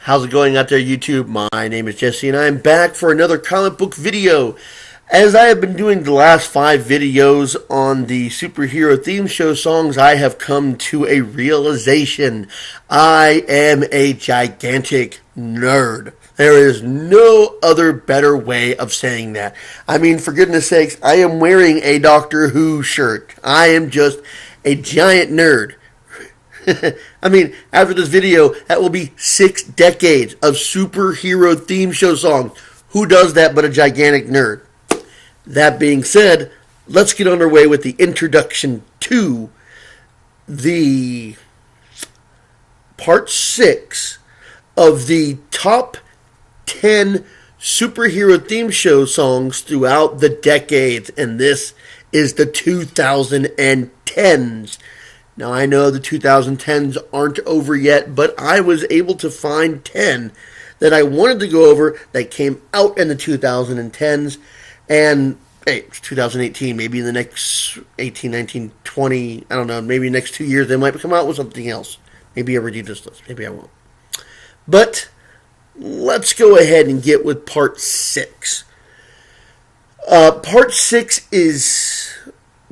How's it going out there, YouTube? My name is Jesse, and I'm back for another comic book video. As I have been doing the last 5 videos on the superhero theme show songs, I have come to a realization. I am a gigantic nerd. There is no other better way of saying that. I mean, for goodness sakes, I am wearing a Doctor Who shirt. I am just a giant nerd. I mean, after this video, that will be 6 decades of superhero theme show songs. Who does that but a gigantic nerd? That being said, let's get underway with the introduction to the part 6 of the top 10 superhero theme show songs throughout the decades. And this is the 2010s. Now, I know the 2010s aren't over yet, but I was able to find 10 that I wanted to go over that came out in the 2010s. And, hey, it's 2018, maybe in the next 18, 19, 20, I don't know, maybe next 2 years they might come out with something else. Maybe I'll redo this list, maybe I won't. But let's go ahead and get with part 6. Part 6 is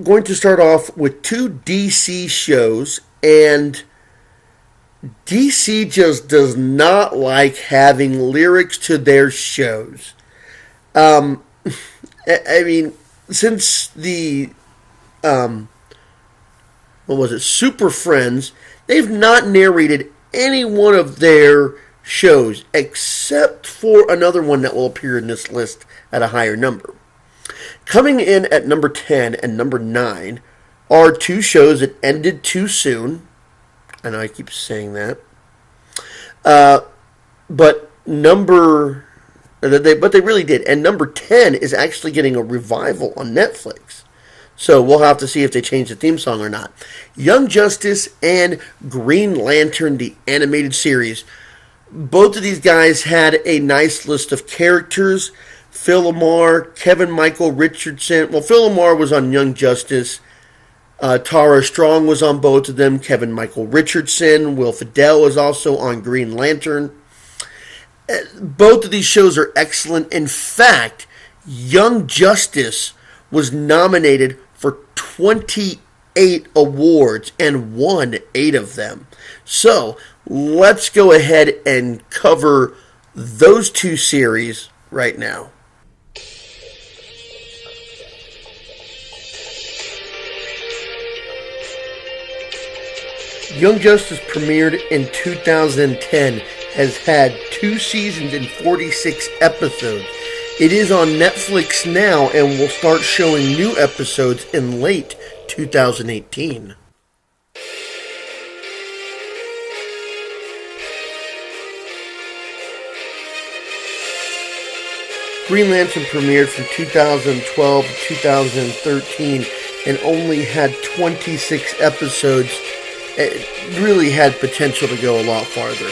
going to start off with 2 DC shows, and DC just does not like having lyrics to their shows. I mean, since the, Super Friends, they've not narrated any one of their shows, except for another one that will appear in this list at a higher number. Coming in at number 10 and number 9 are 2 shows that ended too soon. I know I keep saying that. But they really did. And number 10 is actually getting a revival on Netflix. So we'll have to see if they change the theme song or not. Young Justice and Green Lantern, the animated series. Both of these guys had a nice list of characters. Phil LaMarr, Kevin Michael Richardson. Well, Phil LaMarr was on Young Justice. Tara Strong was on both of them. Kevin Michael Richardson. Will Friedle was also on Green Lantern. Both of these shows are excellent. In fact, Young Justice was nominated for 28 awards and won 8 of them. So, let's go ahead and cover those 2 series right now. Young Justice premiered in 2010, has had 2 seasons and 46 episodes. It is on Netflix now and will start showing new episodes in late 2018. Green Lantern premiered from 2012 to 2013 and only had 26 episodes. It really had potential to go a lot farther.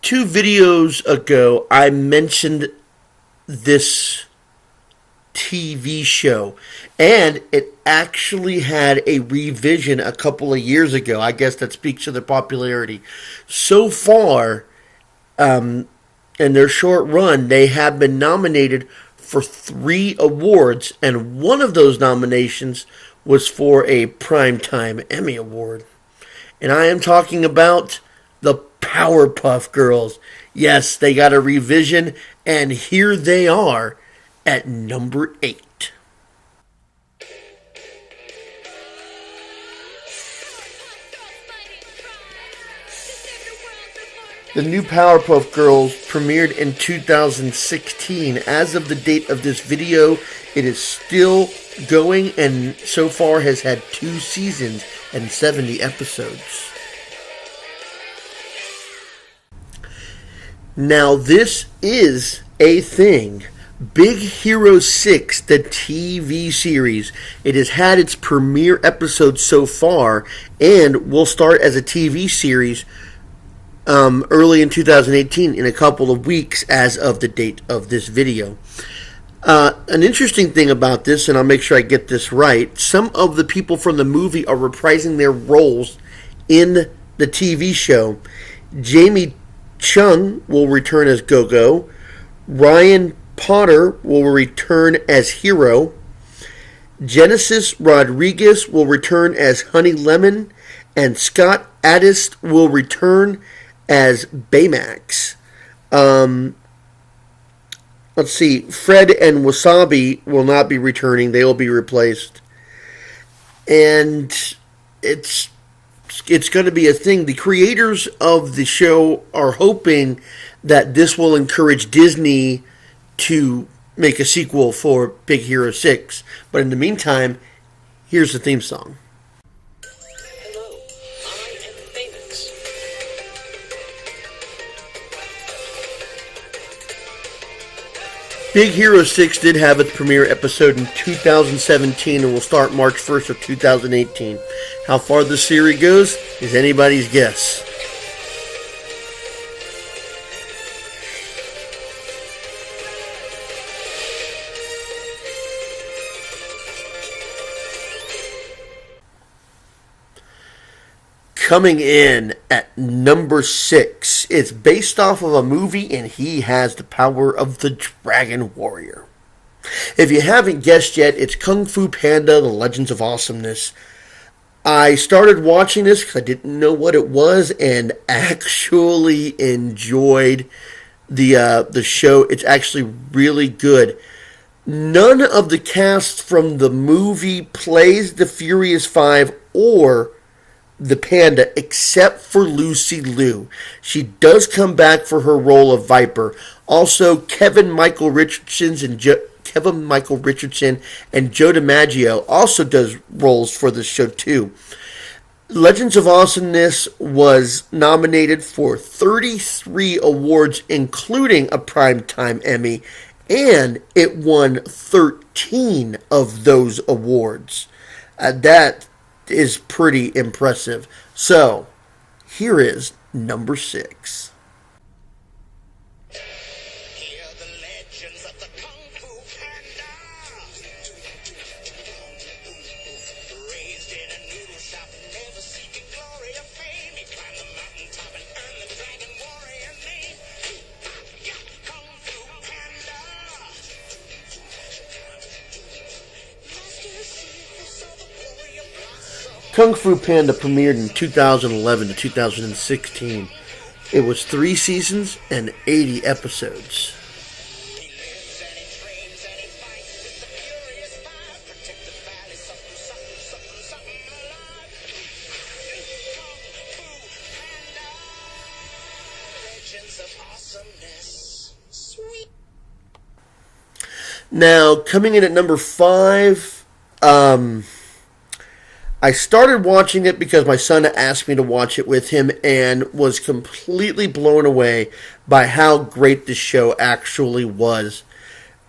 2 videos ago, I mentioned this TV show, and it actually had a revision a couple of years ago. I guess that speaks to their popularity. So far, in their short run, they have been nominated for 3 awards, and one of those nominations was for a Primetime Emmy Award. And I am talking about the Powerpuff Girls. Yes, they got a revision, and here they are at number 8. The new Powerpuff Girls premiered in 2016. As of the date of this video, it is still going and so far has had 2 seasons and 70 episodes. Now, this is a thing. Big Hero 6, the TV series. It has had its premiere episode so far and will start as a TV series early in 2018 in a couple of weeks as of the date of this video. An interesting thing about this, and I'll make sure I get this right, some of the people from the movie are reprising their roles in the TV show. Jamie Chung will return as Go-Go. Ryan Potter will return as Hero. Genesis Rodriguez will return as Honey Lemon. And Scott Adist will return as Baymax. Let's see. Fred and Wasabi will not be returning. They will be replaced. And it's going to be a thing. The creators of the show are hoping that this will encourage Disney to make a sequel for Big Hero 6. But in the meantime, here's the theme song. Hello, I am Baymax. Big Hero 6 did have its premiere episode in 2017 and will start March 1st of 2018. How far the series goes is anybody's guess. Coming in at number 6, it's based off of a movie and he has the power of the Dragon Warrior. If you haven't guessed yet, it's Kung Fu Panda: The Legends of Awesomeness. I started watching this because I didn't know what it was and actually enjoyed the show. It's actually really good. None of the cast from the movie plays the Furious Five or the Panda, except for Lucy Liu. She does come back for her role of Viper. Also, Kevin Michael Richardson and Joe DiMaggio also does roles for the show too. Legends of Awesomeness was nominated for 33 awards, including a Primetime Emmy, and it won 13 of those awards. That is pretty impressive. So, here is number 6. Hear the legends of the Kung Fu Panda. Raised in a noodle shop, never seeking glory or fame. He climbed the mountaintop and earned the Dragon Warrior name. Kung Fu Panda. Master Shifu saw the warrior blossom. Kung Fu Panda premiered in 2011 to 2016. It was 3 seasons and 80 episodes. He lives and he trains and he fights with the Furious Five. Protect the valley, something, something, something, something alive. Kung Fu Panda. Legends of Awesomeness. Sweet. Now, coming in at number 5, I started watching it because my son asked me to watch it with him and was completely blown away by how great the show actually was.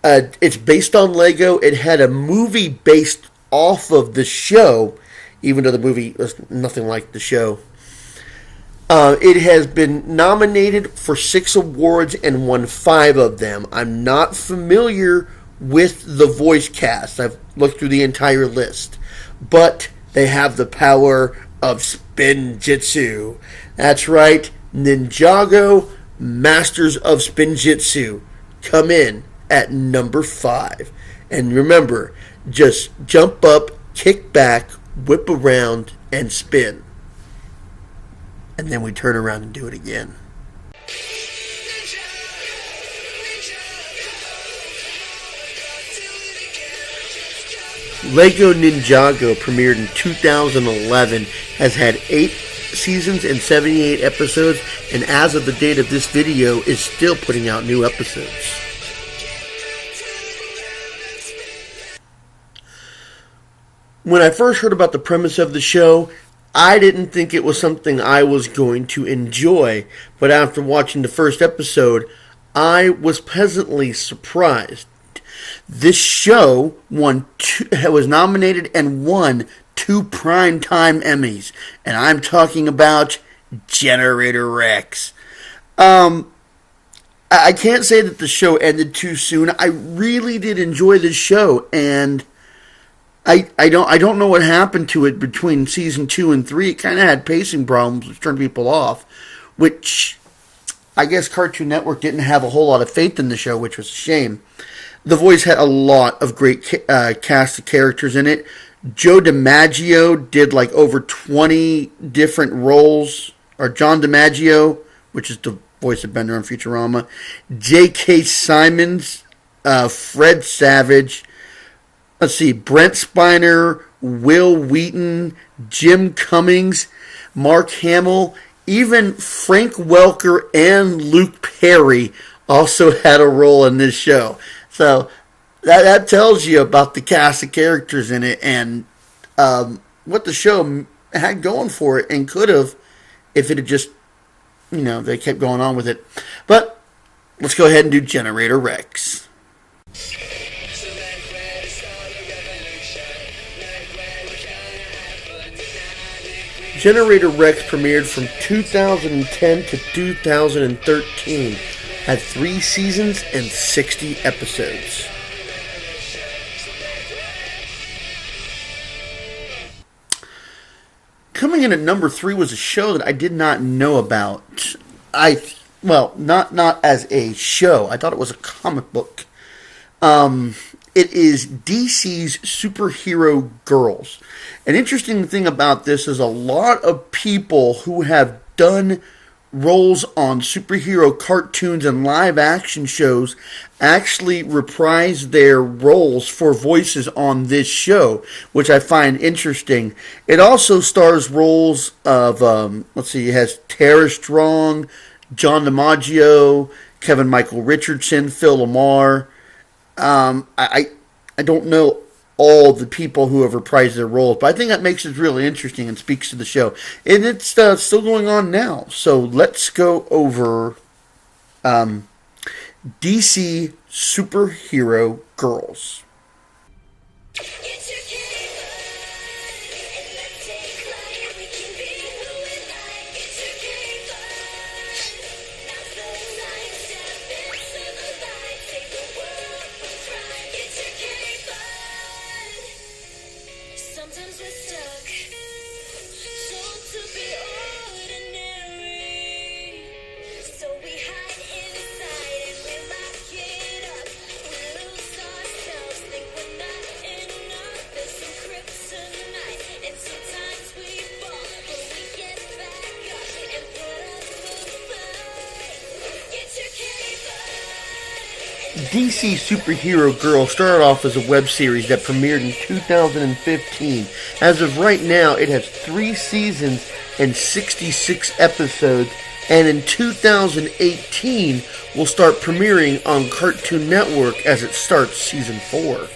It's based on Lego. It had a movie based off of the show, even though the movie was nothing like the show. It has been nominated for 6 awards and won 5 of them. I'm not familiar with the voice cast. I've looked through the entire list. But they have the power of Spinjitzu. That's right, Ninjago, Masters of Spinjitzu, come in at number 5. And remember, just jump up, kick back, whip around, and spin. And then we turn around and do it again. Lego Ninjago premiered in 2011, has had 8 seasons and 78 episodes, and as of the date of this video is still putting out new episodes. When I first heard about the premise of the show, I didn't think it was something I was going to enjoy, but after watching the first episode, I was pleasantly surprised. This show was nominated and won 2 Primetime Emmys, and I'm talking about Generator Rex. I can't say that the show ended too soon. I really did enjoy this show, and I don't know what happened to it between season 2 and 3. It kind of had pacing problems, which turned people off. which I guess Cartoon Network didn't have a whole lot of faith in the show, which was a shame. The Voice had a lot of great cast of characters in it. Joe DiMaggio did like over 20 different roles, or John DiMaggio, which is the voice of Bender on Futurama. J.K. Simmons, Fred Savage. Let's see, Brent Spiner, Will Wheaton, Jim Cummings, Mark Hamill, even Frank Welker and Luke Perry also had a role in this show. So that tells you about the cast of characters in it and what the show had going for it and could have if it had just, they kept going on with it. But let's go ahead and do Generator Rex. Generator Rex premiered from 2010 to 2013. Had 3 seasons and 60 episodes. Coming in at number 3 was a show that I did not know about. Not as a show. I thought it was a comic book. It is DC's Superhero Girls. An interesting thing about this is a lot of people who have done roles on superhero cartoons and live action shows actually reprise their roles for voices on this show, which I find interesting. It also stars roles of, it has Tara Strong, John DiMaggio, Kevin Michael Richardson, Phil LaMarr. I don't know all the people who have reprised their roles, but I think that makes it really interesting and speaks to the show. And it's still going on now. So let's go over DC Superhero Girls. DC Superhero Girl started off as a web series that premiered in 2015. As of right now, it has 3 seasons and 66 episodes, and in 2018 will start premiering on Cartoon Network as it starts season 4.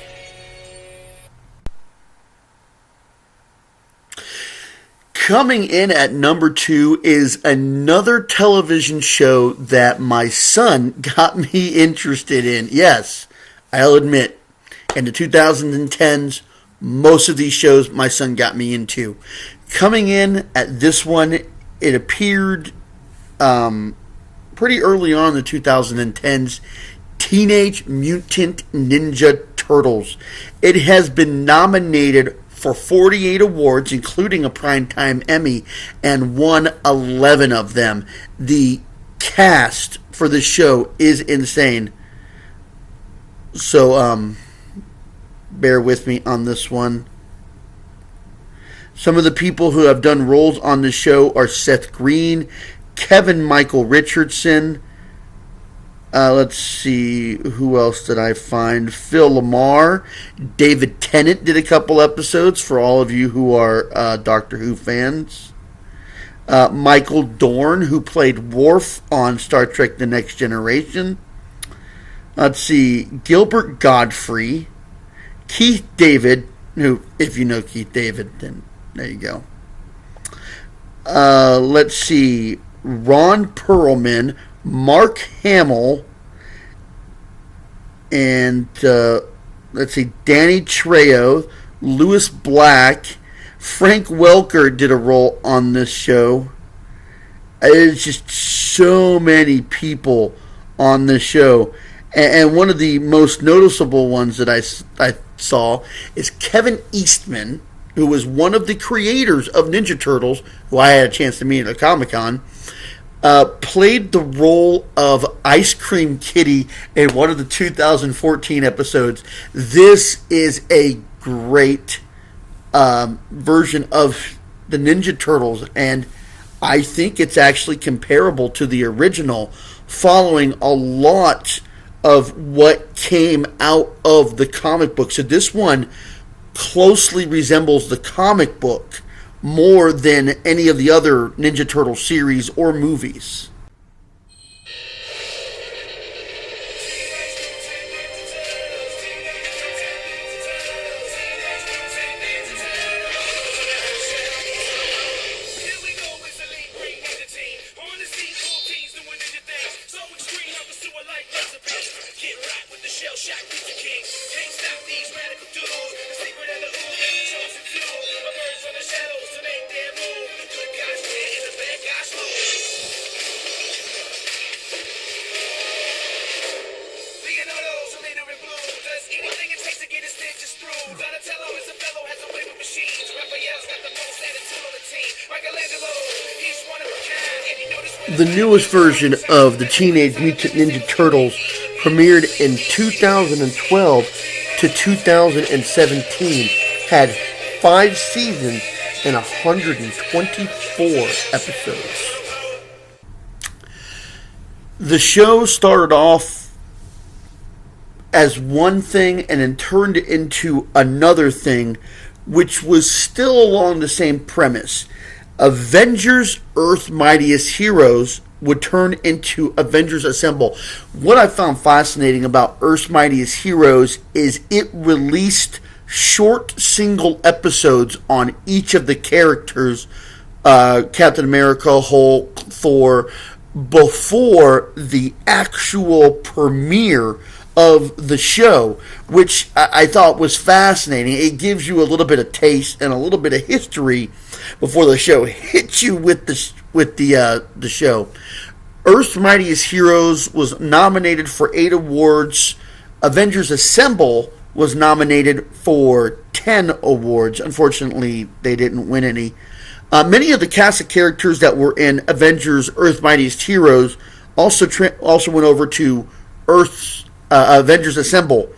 Coming in at number 2 is another television show that my son got me interested in. Yes, I'll admit, in the 2010s, most of these shows my son got me into. Coming in at this one, it appeared pretty early on in the 2010s, Teenage Mutant Ninja Turtles. It has been nominated for 48 awards, including a Primetime Emmy, and won 11 of them. The cast for the show is insane. So, bear with me on this one. Some of the people who have done roles on the show are Seth Green, Kevin Michael Richardson. Let's see, who else did I find? Phil LaMarr. David Tennant did a couple episodes for all of you who are Doctor Who fans. Michael Dorn, who played Worf on Star Trek The Next Generation. Let's see, Gilbert Godfrey. Keith David, who, if you know Keith David, then there you go. Let's see, Ron Perlman, Mark Hamill, and let's see, Danny Trejo, Lewis Black, Frank Welker did a role on this show. There's just so many people on this show. And one of the most noticeable ones that I saw is Kevin Eastman, who was one of the creators of Ninja Turtles, who I had a chance to meet at a Comic-Con. played the role of Ice Cream Kitty in one of the 2014 episodes. This is a great version of the Ninja Turtles, and I think it's actually comparable to the original, following a lot of what came out of the comic book. So this one closely resembles the comic book more than any of the other Ninja Turtle series or movies. The newest version of the Teenage Mutant Ninja Turtles premiered in 2012 to 2017, had 5 seasons and 124 episodes. The show started off as one thing and then turned into another thing, which was still along the same premise. Avengers Earth's Mightiest Heroes would turn into Avengers Assemble. What I found fascinating about Earth's Mightiest Heroes is it released short single episodes on each of the characters, Captain America, Hulk, Thor, before the actual premiere of the show, which I thought was fascinating. It gives you a little bit of taste and a little bit of history before the show hits you with the show. Earth's Mightiest Heroes was nominated for 8 awards. Avengers Assemble was nominated for 10 awards. Unfortunately, they didn't win any. Many of the cast of characters that were in Avengers Earth's Mightiest Heroes also went over to Avengers Assemble,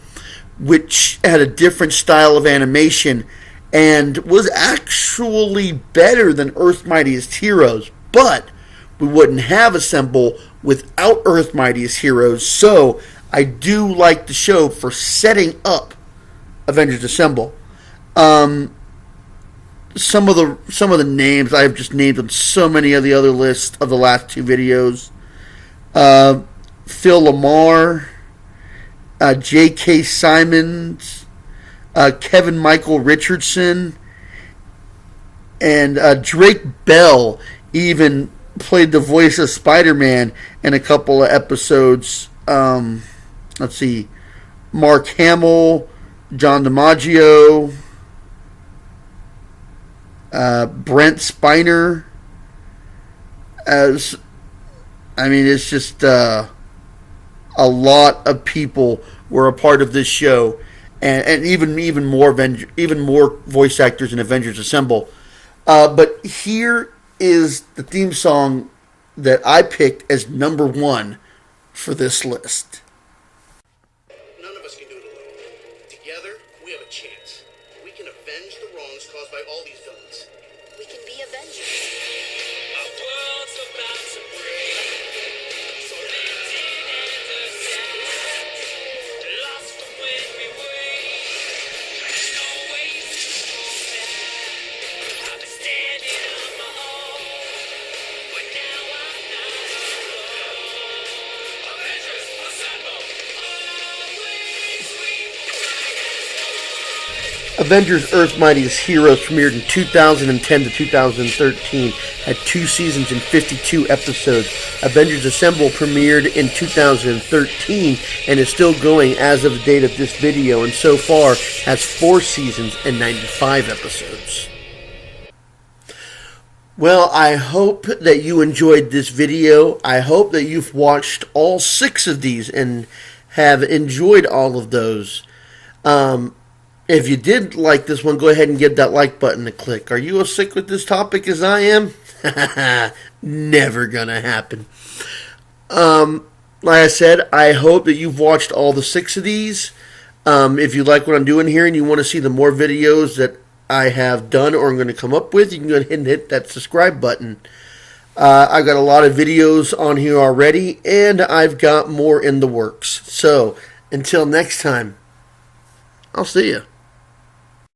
which had a different style of animation and was actually better than Earth's Mightiest Heroes. But we wouldn't have Assemble without Earth's Mightiest Heroes, so I do like the show for setting up Avengers Assemble. Some of the names I've just named on so many of the other lists of the last 2 videos. Phil LaMarr, J.K. Simmons, Kevin Michael Richardson, and Drake Bell even played the voice of Spider-Man in a couple of episodes. Let's see, Mark Hamill, John DiMaggio, Brent Spiner. It's just a lot of people were a part of this show, and even more voice actors in Avengers Assemble. But here is the theme song that I picked as number 1 for this list. None of us can do it alone. Together, we have a chance. We can avenge the wrongs caused by all these villains. We can be Avengers. Our world's about to break. So lift it and aside. Lost from when we wake. There's no way to go back. I've been standing on my own, but now I'm not alone. Avengers Assemble. Always we will fight as one. Avengers Earth's Mightiest Heroes premiered in 2010 to 2013, had 2 seasons and 52 episodes. Avengers Assemble premiered in 2013 and is still going as of the date of this video, and so far has 4 seasons and 95 episodes. Well, I hope that you enjoyed this video. I hope that you've watched all 6 of these and have enjoyed all of those. If you did like this one, go ahead and give that like button a click. Are you as sick with this topic as I am? Never gonna happen. Like I said, I hope that you've watched all the 6 of these. If you like what I'm doing here and you want to see the more videos that I have done or I'm going to come up with, you can go ahead and hit that subscribe button. I've got a lot of videos on here already, and I've got more in the works. So, until next time, I'll see you.